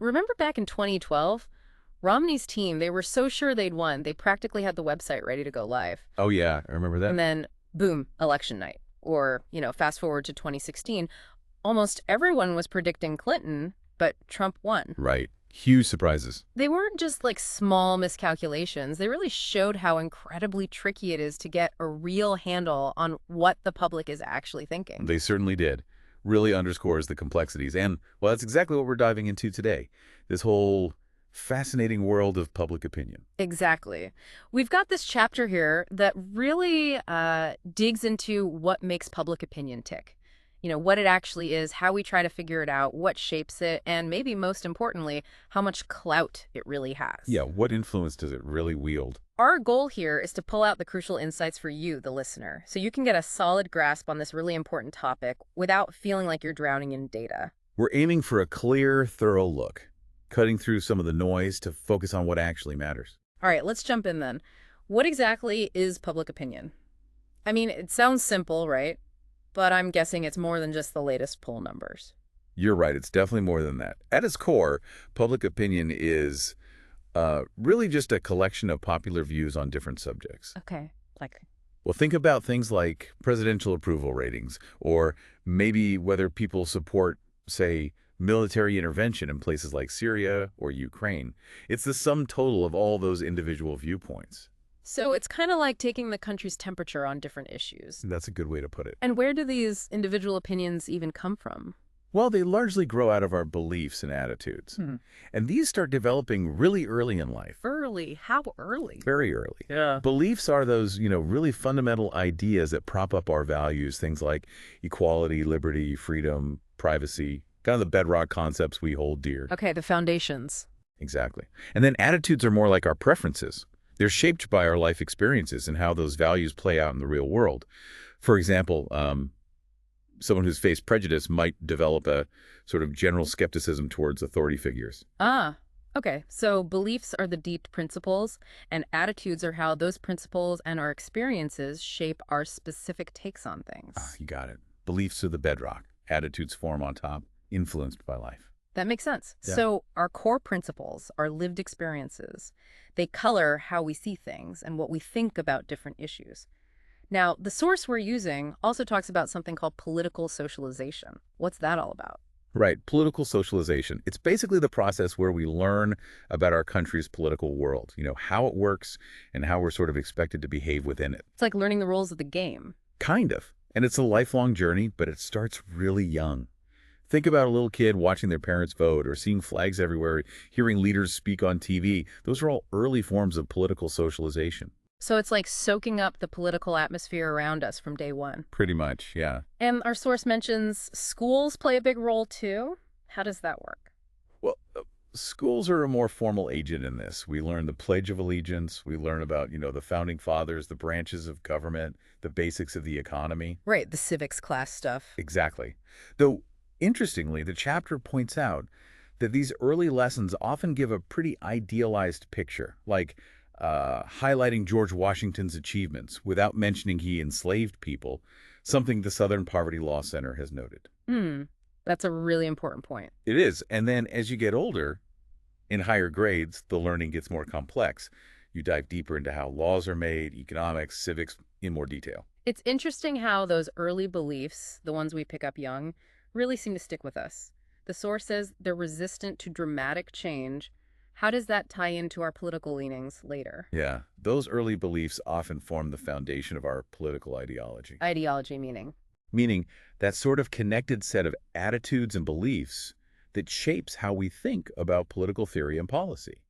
remember back in 2012? Romney's team, they were so sure they'd won, they practically had the website ready to go live. Oh, yeah, I remember that. And then, boom, election night. Or, fast forward to 2016, almost everyone was predicting Clinton, but Trump won. Right. Huge surprises. They weren't just like small miscalculations. They really showed how incredibly tricky it is to get a real handle on what the public is actually thinking. They certainly did. Really underscores the complexities. And, well, that's exactly what we're diving into today. This whole fascinating world of public opinion. Exactly. We've got this chapter here that really digs into what makes public opinion tick. What it actually is, how we try to figure it out, what shapes it, and maybe most importantly, how much clout it really has. Yeah, what influence does it really wield? Our goal here is to pull out the crucial insights for you, the listener, so you can get a solid grasp on this really important topic without feeling like you're drowning in data. We're aiming for a clear, thorough look, cutting through some of the noise to focus on what actually matters. All right, let's jump in then. What exactly is public opinion? I mean, it sounds simple, right? But I'm guessing it's more than just the latest poll numbers. You're right. It's definitely more than that. At its core, public opinion is really just a collection of popular views on different subjects. Okay, like... Well, think about things like presidential approval ratings, or maybe whether people support, say, military intervention in places like Syria or Ukraine. It's the sum total of all those individual viewpoints. So it's kind of like taking the country's temperature on different issues. That's a good way to put it. And where do these individual opinions even come from? Well, they largely grow out of our beliefs and attitudes. And these start developing really early in life. Early? How early? Very early. Yeah. Beliefs are those, really fundamental ideas that prop up our values, things like equality, liberty, freedom, privacy, kind of the bedrock concepts we hold dear. Okay, the foundations. Exactly. And then attitudes are more like our preferences. They're shaped by our life experiences and how those values play out in the real world. For example, someone who's faced prejudice might develop a sort of general skepticism towards authority figures. Ah, okay. So beliefs are the deep principles, and attitudes are how those principles and our experiences shape our specific takes on things. You got it. Beliefs are the bedrock. Attitudes form on top, influenced by life. That makes sense. Yeah. So our core principles, our lived experiences, they color how we see things and what we think about different issues. Now, the source we're using also talks about something called political socialization. What's that all about? Right. Political socialization. It's basically the process where we learn about our country's political world, how it works and how we're sort of expected to behave within it. It's like learning the rules of the game. Kind of. And it's a lifelong journey, but it starts really young. Think about a little kid watching their parents vote or seeing flags everywhere, hearing leaders speak on TV. Those are all early forms of political socialization. So it's like soaking up the political atmosphere around us from day one. Pretty much, yeah. And our source mentions schools play a big role too. How does that work? Well, schools are a more formal agent in this. We learn the Pledge of Allegiance. We learn about, the Founding Fathers, the branches of government, the basics of the economy. Right, the civics class stuff. Exactly. Though, interestingly, the chapter points out that these early lessons often give a pretty idealized picture, like highlighting George Washington's achievements without mentioning he enslaved people, something the Southern Poverty Law Center has noted. That's a really important point. It is. And then as you get older, in higher grades, the learning gets more complex. You dive deeper into how laws are made, economics, civics, in more detail. It's interesting how those early beliefs, the ones we pick up young, really seem to stick with us. The source says they're resistant to dramatic change. How does that tie into our political leanings later? Yeah, those early beliefs often form the foundation of our political ideology. Ideology meaning? Meaning that sort of connected set of attitudes and beliefs that shapes how we think about political theory and policy.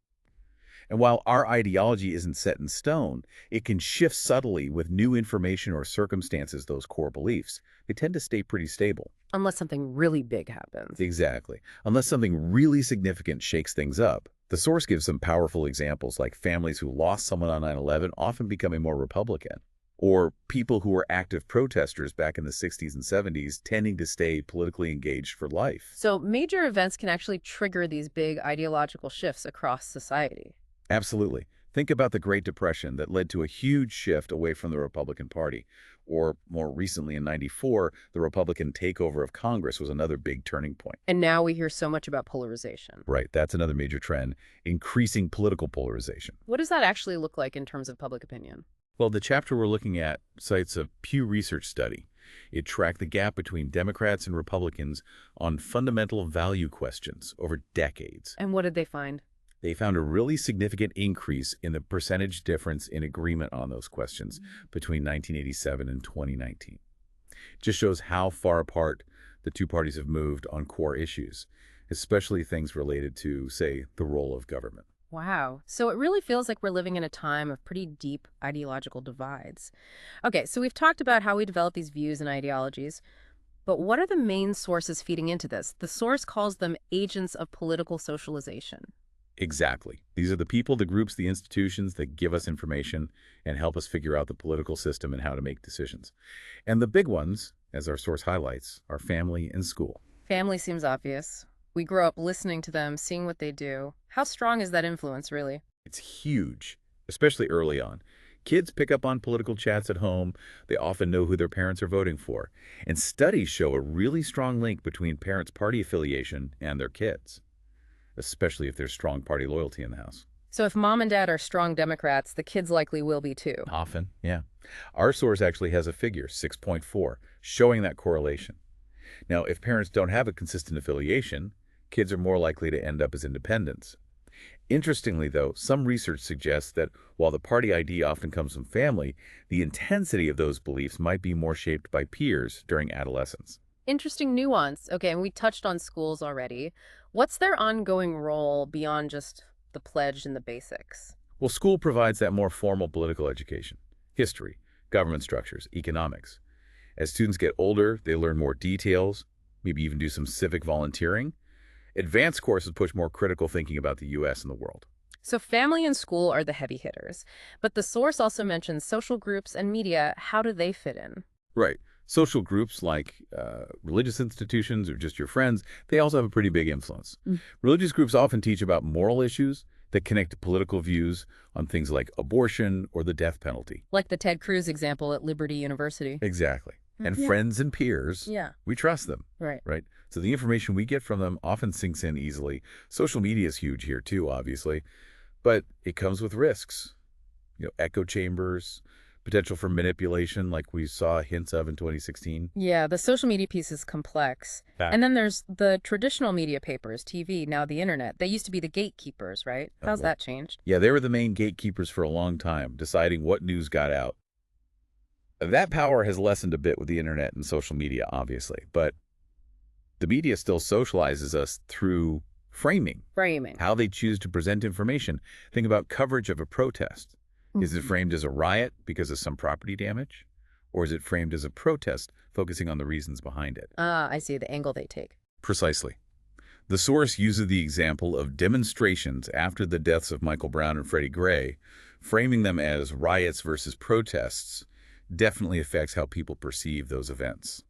And while our ideology isn't set in stone, it can shift subtly with new information or circumstances. Those core beliefs, they tend to stay pretty stable. Unless something really big happens. Exactly. Unless something really significant shakes things up. The source gives some powerful examples, like families who lost someone on 9/11 often becoming more Republican, or people who were active protesters back in the 60s and 70s tending to stay politically engaged for life. So major events can actually trigger these big ideological shifts across society. Absolutely. Think about the Great Depression that led to a huge shift away from the Republican Party. Or more recently in '94, the Republican takeover of Congress was another big turning point. And now we hear so much about polarization. Right, that's another major trend, increasing political polarization. What does that actually look like in terms of public opinion? Well, the chapter we're looking at cites a Pew Research study. It tracked the gap between Democrats and Republicans on fundamental value questions over decades. And what did they find? They found a really significant increase in the percentage difference in agreement on those questions between 1987 and 2019. It just shows how far apart the two parties have moved on core issues, especially things related to, say, the role of government. Wow. So it really feels like we're living in a time of pretty deep ideological divides. Okay, so we've talked about how we develop these views and ideologies, but what are the main sources feeding into this? The source calls them agents of political socialization. Exactly. These are the people, the groups, the institutions that give us information and help us figure out the political system and how to make decisions. And the big ones, as our source highlights, are family and school. Family seems obvious. We grow up listening to them, seeing what they do. How strong is that influence, really? It's huge, especially early on. Kids pick up on political chats at home. They often know who their parents are voting for. And studies show a really strong link between parents' party affiliation and their kids, especially if there's strong party loyalty in the house. So if mom and dad are strong Democrats, the kids likely will be too. Often, yeah. Our source actually has a figure, 6.4, showing that correlation. Now, if parents don't have a consistent affiliation, kids are more likely to end up as independents. Interestingly, though, some research suggests that while the party ID often comes from family, the intensity of those beliefs might be more shaped by peers during adolescence. Interesting nuance. Okay, and we touched on schools already. What's their ongoing role beyond just the pledge and the basics? Well, school provides that more formal political education: history, government structures, economics. As students get older, they learn more details, maybe even do some civic volunteering. Advanced courses push more critical thinking about the U.S. and the world. So family and school are the heavy hitters, but the source also mentions social groups and media. How do they fit in? Right. Social groups like religious institutions or just your friends, they also have a pretty big influence. Religious groups often teach about moral issues that connect to political views on things like abortion or the death penalty. Like the Ted Cruz example at Liberty University. Exactly. And Yeah. friends and peers, Yeah. we trust them, Right. right? So the information we get from them often sinks in easily. Social media is huge here too, obviously, but it comes with risks. Echo chambers, potential for manipulation like we saw hints of in 2016. Yeah, the social media piece is complex. Fact. And then there's the traditional media papers, TV, now the internet. They used to be the gatekeepers, right? How's well, that changed? Yeah, they were the main gatekeepers for a long time, deciding what news got out. That power has lessened a bit with the internet and social media, obviously, but the media still socializes us through framing, Framing. how they choose to present information. Think about coverage of a protest. Is it framed as a riot because of some property damage? Or is it framed as a protest, focusing on the reasons behind it? Ah, I see the angle they take. Precisely. The source uses the example of demonstrations after the deaths of Michael Brown and Freddie Gray, framing them as riots versus protests definitely affects how people perceive those events.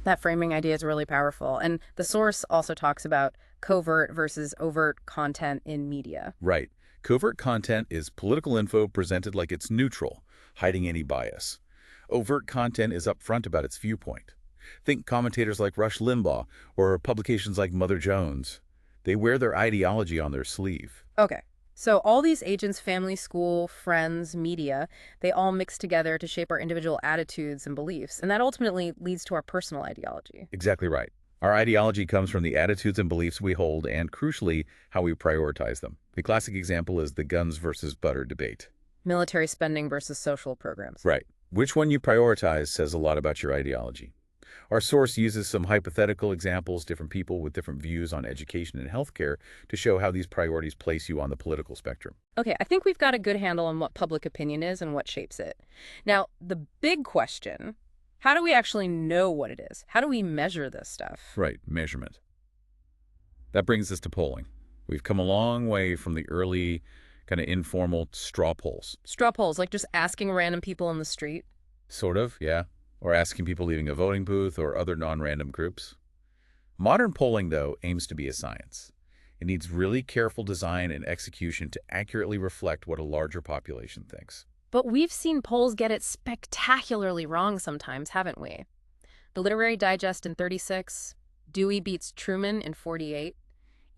That framing idea is really powerful. And the source also talks about covert versus overt content in media. Right. Covert content is political info presented like it's neutral, hiding any bias. Overt content is upfront about its viewpoint. Think commentators like Rush Limbaugh or publications like Mother Jones. They wear their ideology on their sleeve. Okay. So all these agents, family, school, friends, media, they all mix together to shape our individual attitudes and beliefs. And that ultimately leads to our personal ideology. Exactly right. Our ideology comes from the attitudes and beliefs we hold and, crucially, how we prioritize them. The classic example is the guns versus butter debate. Military spending versus social programs. Right. Which one you prioritize says a lot about your ideology. Our source uses some hypothetical examples, different people with different views on education and healthcare, to show how these priorities place you on the political spectrum. Okay, I think we've got a good handle on what public opinion is and what shapes it. Now, the big question, how do we actually know what it is? How do we measure this stuff? Right, measurement. That brings us to polling. We've come a long way from the early, kind of informal straw polls. Straw polls, like just asking random people in the street. Sort of, yeah. Or asking people leaving a voting booth or other non-random groups. Modern polling, though, aims to be a science. It needs really careful design and execution to accurately reflect what a larger population thinks. But we've seen polls get it spectacularly wrong sometimes, haven't we? The Literary Digest in 36, Dewey beats Truman in 48,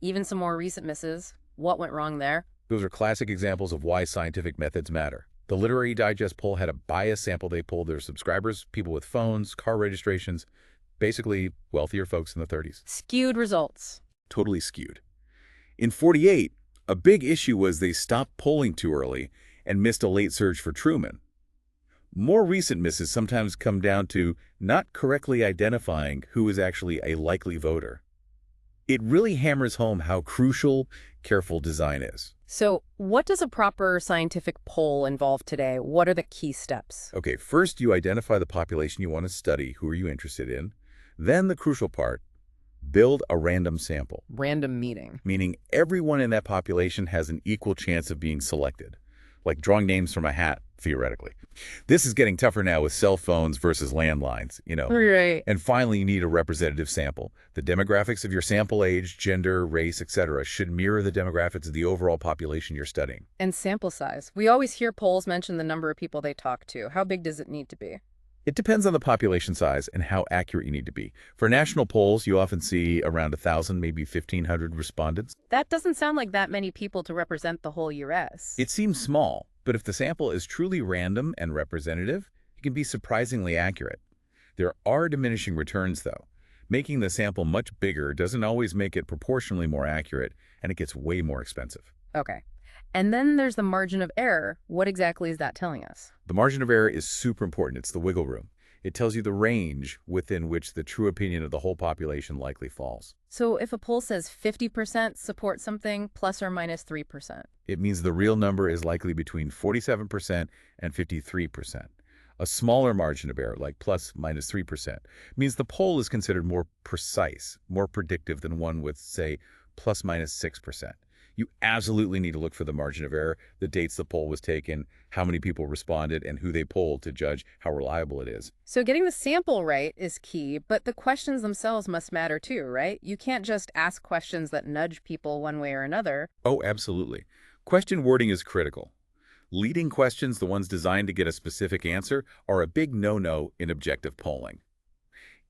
even some more recent misses. What went wrong there? Those are classic examples of why scientific methods matter. The Literary Digest poll had a biased sample. They polled their subscribers, people with phones, car registrations, basically wealthier folks in the 30s. Skewed results. Totally skewed. In 48, a big issue was they stopped polling too early and missed a late surge for Truman. More recent misses sometimes come down to not correctly identifying who is actually a likely voter. It really hammers home how crucial careful design is. So what does a proper scientific poll involve today? What are the key steps? Okay, first you identify the population you want to study, who are you interested in. Then the crucial part, build a random sample, Random meeting. meaning everyone in that population has an equal chance of being selected, like drawing names from a hat, theoretically. This is getting tougher now with cell phones versus landlines. Right. And finally, you need a representative sample. The demographics of your sample age, gender, race, etc. should mirror the demographics of the overall population you're studying. And sample size. We always hear polls mention the number of people they talk to. How big does it need to be? It depends on the population size and how accurate you need to be. For national polls, you often see around 1,000, maybe 1,500 respondents. That doesn't sound like that many people to represent the whole U.S. It seems small, but if the sample is truly random and representative, it can be surprisingly accurate. There are diminishing returns, though. Making the sample much bigger doesn't always make it proportionally more accurate, and it gets way more expensive. Okay. And then there's the margin of error. What exactly is that telling us? The margin of error is super important. It's the wiggle room. It tells you the range within which the true opinion of the whole population likely falls. So if a poll says 50% support something plus or minus 3%. It means the real number is likely between 47% and 53%. A smaller margin of error, like plus minus 3%, means the poll is considered more precise, more predictive than one with, say, plus minus 6%. You absolutely need to look for the margin of error, the dates the poll was taken, how many people responded, and who they polled to judge how reliable it is. So getting the sample right is key, but the questions themselves must matter too, right? You can't just ask questions that nudge people one way or another. Oh, absolutely. Question wording is critical. Leading questions, the ones designed to get a specific answer, are a big no-no in objective polling.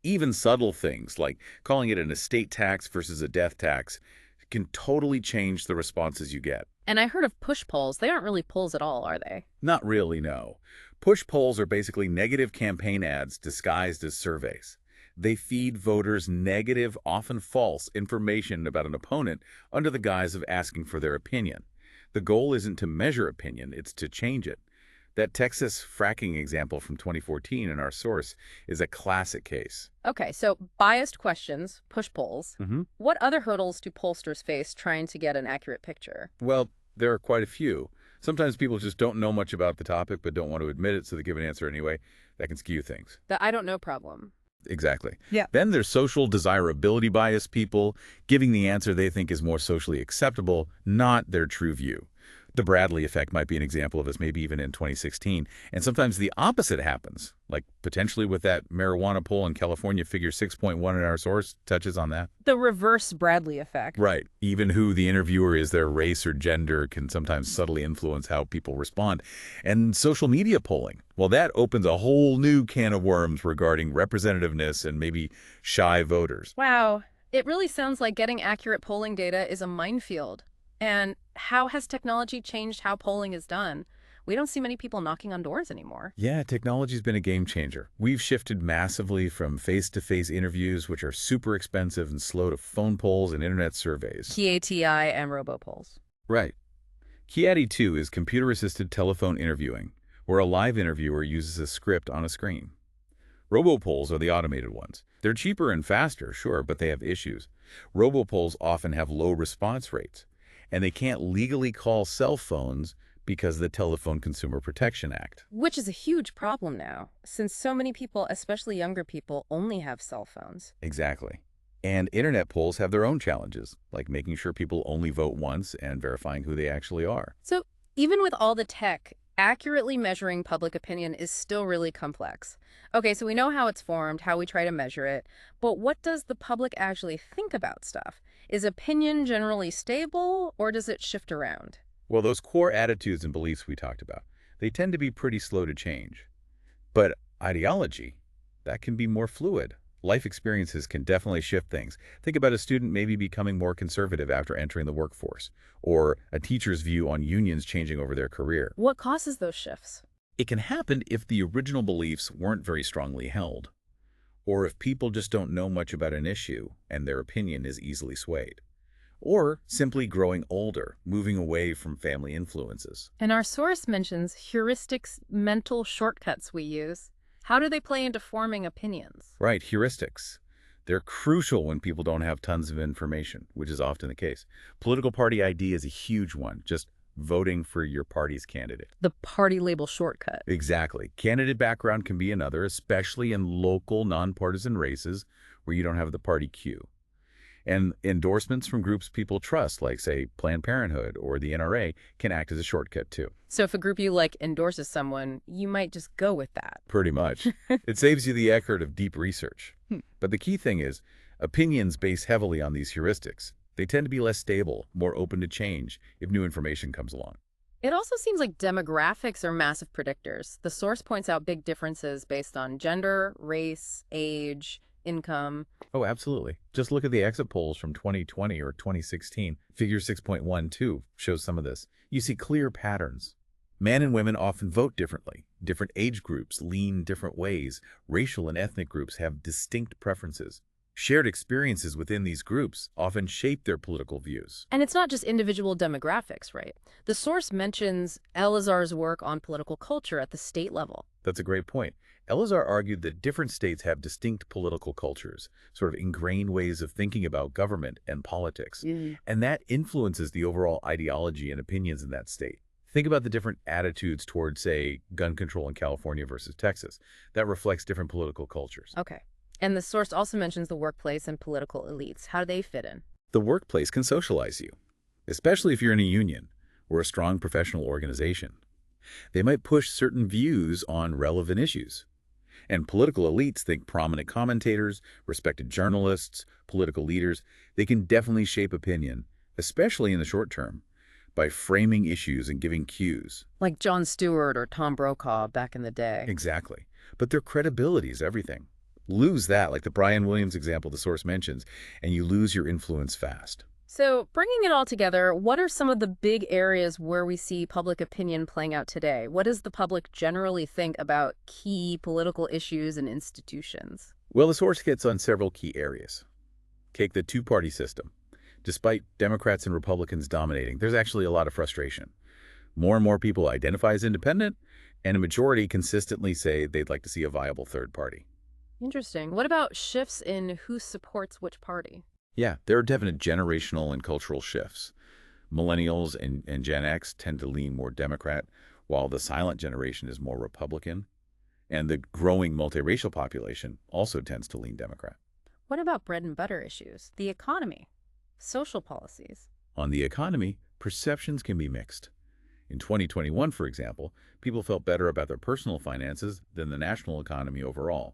Even subtle things, like calling it an estate tax versus a death tax, can totally change the responses you get. And I heard of push polls. They aren't really polls at all, are they? Not really, no. Push polls are basically negative campaign ads disguised as surveys. They feed voters negative, often false, information about an opponent under the guise of asking for their opinion. The goal isn't to measure opinion, it's to change it. That Texas fracking example from 2014 in our source is a classic case. Okay, so biased questions, push polls. Mm-hmm. What other hurdles do pollsters face trying to get an accurate picture? Well, there are quite a few. Sometimes people just don't know much about the topic but don't want to admit it, so they give an answer anyway. That can skew things. The I don't know problem. Exactly. Yeah. Then there's social desirability bias people, giving the answer they think is more socially acceptable, not their true view. The Bradley effect might be an example of this, maybe even in 2016. And sometimes the opposite happens, like potentially with that marijuana poll in California, figure 6.1 in our source touches on that. The reverse Bradley effect. Right. Even who the interviewer is, their race or gender, can sometimes subtly influence how people respond. And social media polling, well, that opens a whole new can of worms regarding representativeness and maybe shy voters. Wow. It really sounds like getting accurate polling data is a minefield. And how has technology changed how polling is done? We don't see many people knocking on doors anymore. Yeah, technology's been a game changer. We've shifted massively from face-to-face interviews, which are super expensive and slow, to phone polls and internet surveys. KATI and robopolls. Right. KIATI 2 is computer-assisted telephone interviewing, where a live interviewer uses a script on a screen. Robopolls are the automated ones. They're cheaper and faster, sure, but they have issues. Robopolls often have low response rates, and they can't legally call cell phones because of the Telephone Consumer Protection Act. Which is a huge problem now, since so many people, especially younger people, only have cell phones. Exactly. And internet polls have their own challenges, like making sure people only vote once and verifying who they actually are. So even with all the tech, Accurately measuring public opinion is still really complex. Okay, so we know how it's formed, how we try to measure it, but what does the public actually think about stuff? Is opinion generally stable, or does it shift around? Well, those core attitudes and beliefs we talked about, they tend to be pretty slow to change. But ideology, that can be more fluid. Life experiences can definitely shift things. Think about a student maybe becoming more conservative after entering the workforce, or a teacher's view on unions changing over their career. What causes those shifts? It can happen if the original beliefs weren't very strongly held, or if people just don't know much about an issue and their opinion is easily swayed, or simply growing older, moving away from family influences. And our source mentions heuristics, mental shortcuts we use. How do they play into forming opinions? Right, heuristics. They're crucial when people don't have tons of information, which is often the case. Political party ID is a huge one, just voting for your party's candidate. The party label shortcut. Exactly. Candidate background can be another, especially in local, nonpartisan races where you don't have the party queue. And endorsements from groups people trust, like, say, Planned Parenthood or the NRA, can act as a shortcut, too. So if a group you like endorses someone, you might just go with that. Pretty much. It saves you the effort of deep research. Hmm. But the key thing is, opinions base heavily on these heuristics. They tend to be less stable, more open to change if new information comes along. It also seems like demographics are massive predictors. The source points out big differences based on gender, race, age, income. Oh, absolutely. Just look at the exit polls from 2020 or 2016. Figure 6.12 shows some of this. You see clear patterns. Men and women often vote differently. Different age groups lean different ways. Racial and ethnic groups have distinct preferences. Shared experiences within these groups often shape their political views. And it's not just individual demographics, right? The source mentions Elazar's work on political culture at the state level. That's a great point. Elazar argued that different states have distinct political cultures, sort of ingrained ways of thinking about government and politics, and that influences the overall ideology and opinions in that state. Think about the different attitudes towards, say, gun control in California versus Texas. That reflects different political cultures. Okay. And the source also mentions the workplace and political elites. How do they fit in? The workplace can socialize you, especially if you're in a union or a strong professional organization. They might push certain views on relevant issues. And political elites think prominent commentators, respected journalists, political leaders, they can definitely shape opinion, especially in the short term, by framing issues and giving cues. Like Jon Stewart or Tom Brokaw back in the day. Exactly. But their credibility is everything. Lose that, like the Brian Williams example the source mentions, and you lose your influence fast. So, bringing it all together, what are some of the big areas where we see public opinion playing out today? What does the public generally think about key political issues and institutions? Well, the source hits on several key areas. Take the two-party system. Despite Democrats and Republicans dominating, there's actually a lot of frustration. More and more people identify as independent, and a majority consistently say they'd like to see a viable third party. Interesting. What about shifts in who supports which party? Yeah, there are definite generational and cultural shifts. Millennials and Gen X tend to lean more Democrat, while the silent generation is more Republican. And the growing multiracial population also tends to lean Democrat. What about bread and butter issues, the economy, social policies? On the economy, perceptions can be mixed. In 2021, for example, people felt better about their personal finances than the national economy overall.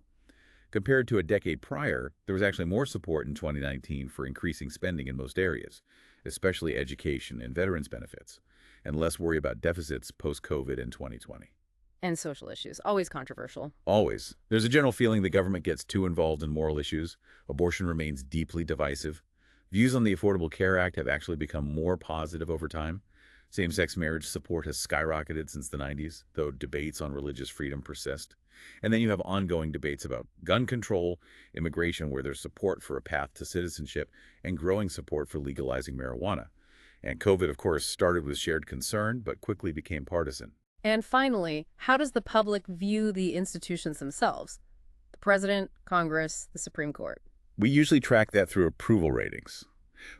Compared to a decade prior, there was actually more support in 2019 for increasing spending in most areas, especially education and veterans benefits, and less worry about deficits post-COVID in 2020. And social issues, always controversial. Always. There's a general feeling the government gets too involved in moral issues. Abortion remains deeply divisive. Views on the Affordable Care Act have actually become more positive over time. Same-sex marriage support has skyrocketed since the 90s, though debates on religious freedom persist. And then you have ongoing debates about gun control, immigration, where there's support for a path to citizenship, and growing support for legalizing marijuana. And COVID, of course, started with shared concern, but quickly became partisan. And finally, how does the public view the institutions themselves? The president, Congress, the Supreme Court. We usually track that through approval ratings.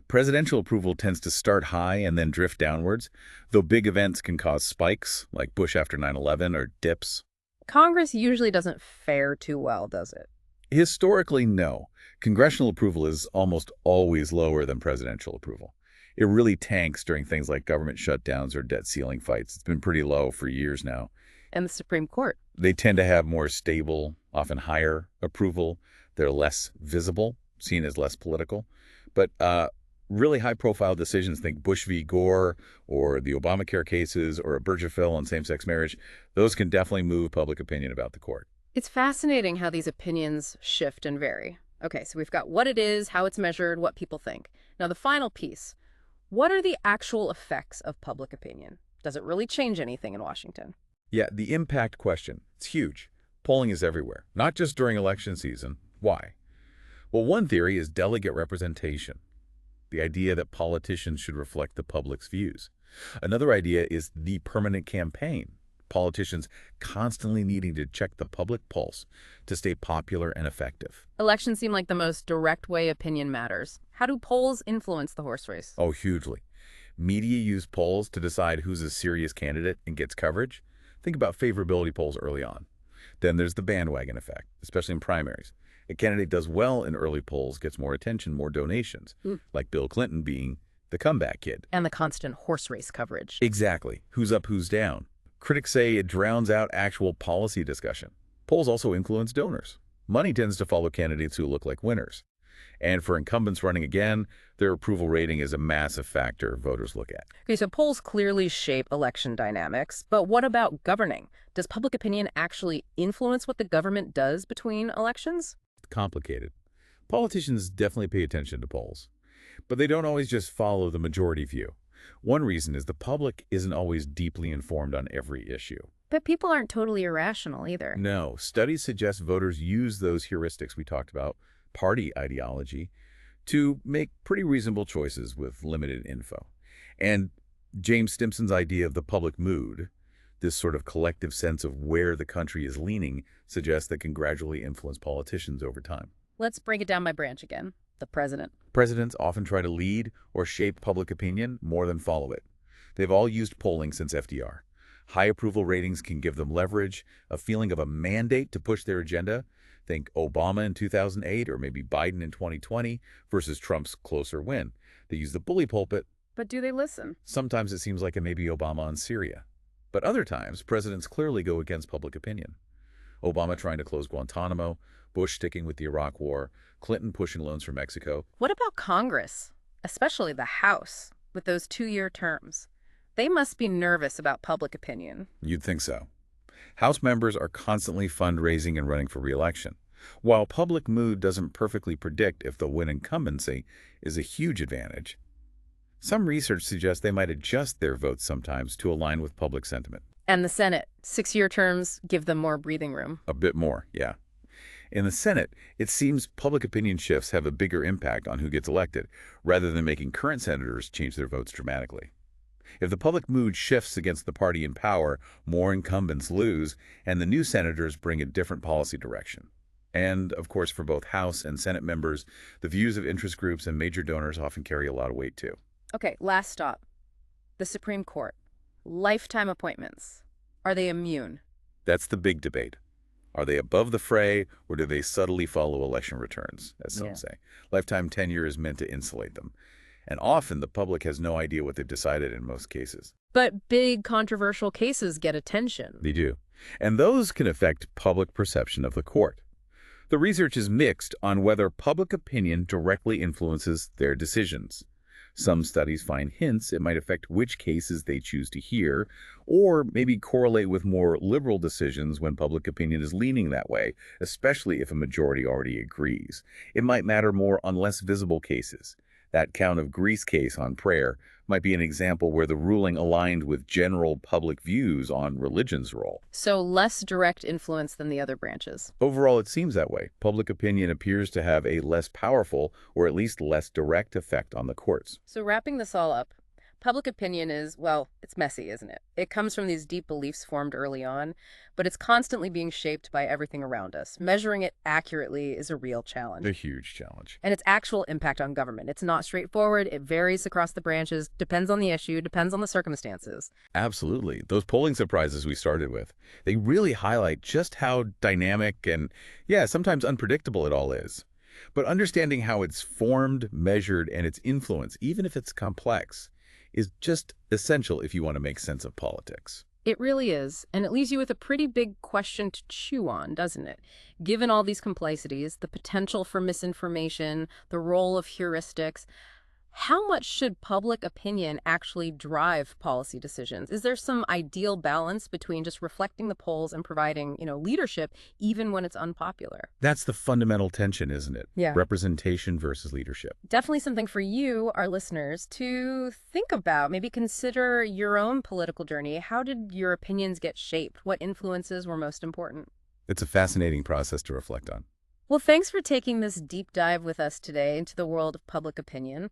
Presidential approval tends to start high and then drift downwards, though big events can cause spikes, like Bush after 9/11, or dips. Congress usually doesn't fare too well, does it? Historically, no. Congressional approval is almost always lower than presidential approval. It really tanks during things like government shutdowns or debt ceiling fights. It's been pretty low for years now. And the Supreme Court. They tend to have more stable, often higher approval. They're less visible, seen as less political. But really high-profile decisions, think Bush v. Gore or the Obamacare cases or Obergefell on same-sex marriage, those can definitely move public opinion about the court. It's fascinating how these opinions shift and vary. Okay, so we've got what it is, how it's measured, what people think. Now, the final piece. What are the actual effects of public opinion? Does it really change anything in Washington? Yeah, the impact question. It's huge. Polling is everywhere, not just during election season. Why? Well, one theory is delegate representation, the idea that politicians should reflect the public's views. Another idea is the permanent campaign, politicians constantly needing to check the public pulse to stay popular and effective. Elections seem like the most direct way opinion matters. How do polls influence the horse race? Oh, hugely. Media use polls to decide who's a serious candidate and gets coverage. Think about favorability polls early on. Then there's the bandwagon effect, especially in primaries. A candidate does well in early polls, gets more attention, more donations, like Bill Clinton being the comeback kid. And the constant horse race coverage. Exactly. Who's up, who's down. Critics say it drowns out actual policy discussion. Polls also influence donors. Money tends to follow candidates who look like winners. And for incumbents running again, their approval rating is a massive factor voters look at. Okay, so polls clearly shape election dynamics, but what about governing? Does public opinion actually influence what the government does between elections? Complicated. Politicians definitely pay attention to polls, but they don't always just follow the majority view. One reason is the public isn't always deeply informed on every issue. But people aren't totally irrational either. No, studies suggest voters use those heuristics we talked about, party ideology, to make pretty reasonable choices with limited info. And James Stimson's idea of the public mood, this sort of collective sense of where the country is leaning, suggests that can gradually influence politicians over time. Let's break it down by branch again. The president. Presidents often try to lead or shape public opinion more than follow it. They've all used polling since FDR. High approval ratings can give them leverage, a feeling of a mandate to push their agenda. Think Obama in 2008 or maybe Biden in 2020 versus Trump's closer win. They use the bully pulpit. But do they listen? Sometimes it seems like a maybe Obama on Syria. But other times, presidents clearly go against public opinion. Obama trying to close Guantanamo, Bush sticking with the Iraq War, Clinton pushing loans from Mexico. What about Congress, especially the House, with those 2-year terms? They must be nervous about public opinion. You'd think so. House members are constantly fundraising and running for re-election. While public mood doesn't perfectly predict if they'll win incumbency is a huge advantage, some research suggests they might adjust their votes sometimes to align with public sentiment. And the Senate, 6-year terms give them more breathing room. A bit more, yeah. In the Senate, it seems public opinion shifts have a bigger impact on who gets elected, rather than making current senators change their votes dramatically. If the public mood shifts against the party in power, more incumbents lose, and the new senators bring a different policy direction. And, of course, for both House and Senate members, the views of interest groups and major donors often carry a lot of weight, too. Okay, last stop. The Supreme Court. Lifetime appointments. Are they immune? That's the big debate. Are they above the fray, or do they subtly follow election returns, as some say? Lifetime tenure is meant to insulate them. And often the public has no idea what they've decided in most cases. But big controversial cases get attention. They do. And those can affect public perception of the court. The research is mixed on whether public opinion directly influences their decisions. Some studies find hints it might affect which cases they choose to hear, or maybe correlate with more liberal decisions when public opinion is leaning that way, especially if a majority already agrees. It might matter more on less visible cases. That Count of Greece case on prayer might be an example where the ruling aligned with general public views on religion's role. So less direct influence than the other branches. Overall, it seems that way. Public opinion appears to have a less powerful, or at least less direct effect on the courts. So wrapping this all up, public opinion is, well, it's messy, isn't it? It comes from these deep beliefs formed early on, but it's constantly being shaped by everything around us. Measuring it accurately is a real challenge. A huge challenge. And its actual impact on government. It's not straightforward. It varies across the branches, depends on the issue, depends on the circumstances. Absolutely. Those polling surprises we started with, they really highlight just how dynamic and, yeah, sometimes unpredictable it all is. But understanding how it's formed, measured, and its influence, even if it's complex, is just essential if you want to make sense of politics. It really is, and it leaves you with a pretty big question to chew on, doesn't it? Given all these complexities, the potential for misinformation, the role of heuristics, how much should public opinion actually drive policy decisions? Is there some ideal balance between just reflecting the polls and providing, leadership even when it's unpopular? That's the fundamental tension, isn't it? Yeah. Representation versus leadership. Definitely something for you, our listeners, to think about. Maybe consider your own political journey. How did your opinions get shaped? What influences were most important? It's a fascinating process to reflect on. Well, thanks for taking this deep dive with us today into the world of public opinion.